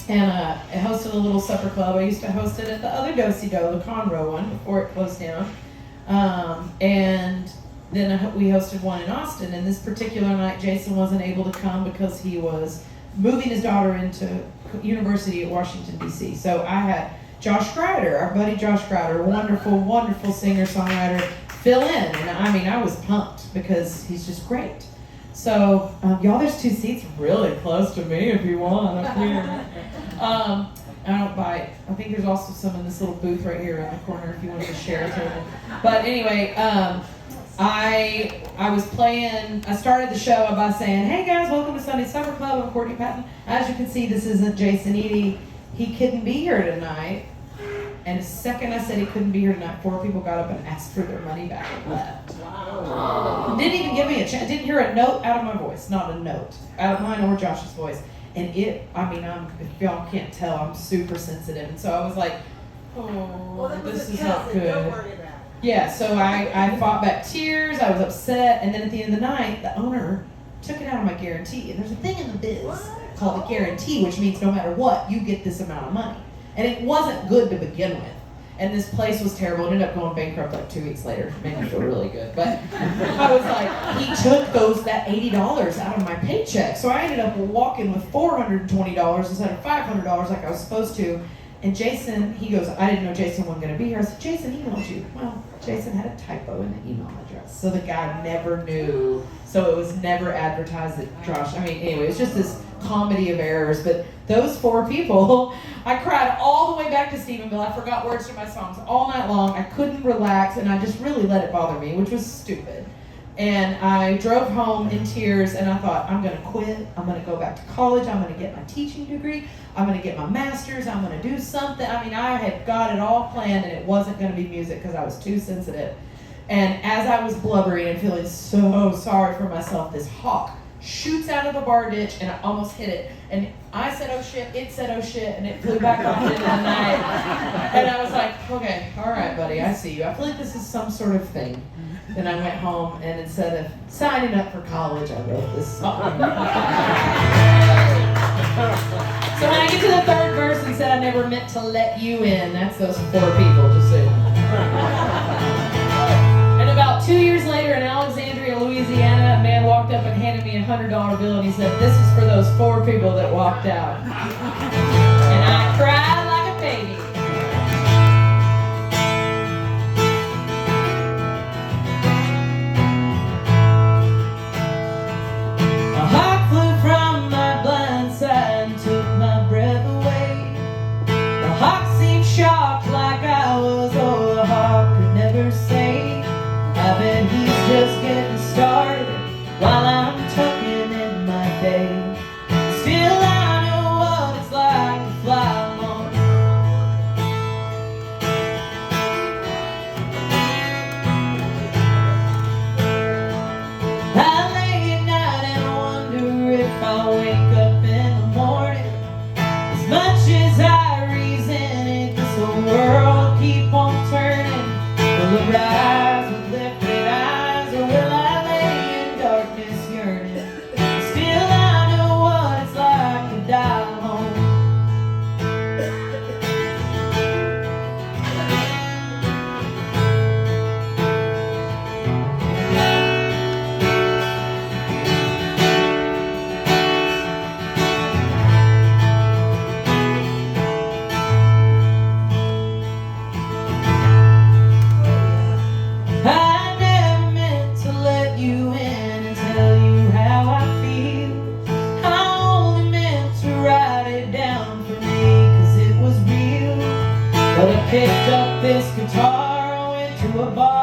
And I hosted a little supper club. I used to host it at the other Do-Si-Do, the Conroe one, before it closed down. And then we hosted one in Austin. And this particular night, Jason wasn't able to come because he was moving his daughter into university at Washington, D.C. So I had Josh Greider, our buddy Josh Greider, wonderful, wonderful singer-songwriter, fill in. And I mean, I was pumped because he's just great. So, y'all, there's 2 seats really close to me if you want up here. I don't bite. I think there's also some in this little booth right here in the corner if you wanted to share a table. But anyway, I was playing, I started the show by saying, hey guys, welcome to Sunday Supper Club. I'm Courtney Patton. As you can see, this isn't Jason Eady. He couldn't be here tonight. And the second I said he couldn't be here tonight, 4 people got up and asked for their money back and left. Wow. Didn't even give me a chance. Didn't hear a note out of my voice. Not a note. Out of mine or Josh's voice. And if y'all can't tell, I'm super sensitive. And so I was like, this is not good. Don't worry about it. Yeah, so I fought back tears. I was upset. And then at the end of the night, the owner took it out of my guarantee. And there's a thing in the biz called a guarantee, which means no matter what, you get this amount of money. And it wasn't good to begin with. And this place was terrible. It ended up going bankrupt like 2 weeks later. It made me feel really good. But I was like, he took that $80 out of my paycheck. So I ended up walking with $420 instead of $500 like I was supposed to. And Jason, he goes, I didn't know Jason wasn't going to be here. I said, Jason emailed you. Well, Jason had a typo in the email address. So the guy never knew. So it was never advertised that Josh, anyway, it was just this comedy of errors. But those 4 people, I cried all the way back to Stephenville. I forgot words to my songs all night long. I couldn't relax, and I just really let it bother me, which was stupid. And I drove home in tears, and I thought, I'm going to quit. I'm going to go back to college. I'm going to get my teaching degree. I'm going to get my master's. I'm going to do something. I had got it all planned, and it wasn't going to be music because I was too sensitive. And as I was blubbering and feeling so sorry for myself, this hawk shoots out of the bar ditch, and I almost hit it. And I said, oh shit, it said, oh shit, and it flew back off into the night. And I was like, okay, all right, buddy, I see you. I feel like this is some sort of thing. Then I went home, and instead of signing up for college, I wrote this song. So when I get to the 3rd verse and said I never meant to let you in, that's those 4 people, just so you know. And about 2 years later in Alexandria, Louisiana, a man walked up and handed me a $100 bill, and he said, this is for those 4 people that walked out. And I cried like a baby. A hawk flew from my blind side and took my breath away. The hawk seemed shocked like I was, oh, the hawk could never say. I bet he's just getting started while I'm tucking in my day. Still I know what it's like to fly alone. I lay at night and wonder if I wake up in the morning. As much as I reason it, this whole world keep on turning. Will it rise with lifted eyes, or will I lay in darkness yearning? Still I know what it's like to die alone. I never meant to let you in and tell you how I feel. I only meant to write it down for me, 'cause it was real. But I picked up this guitar, I went to a bar.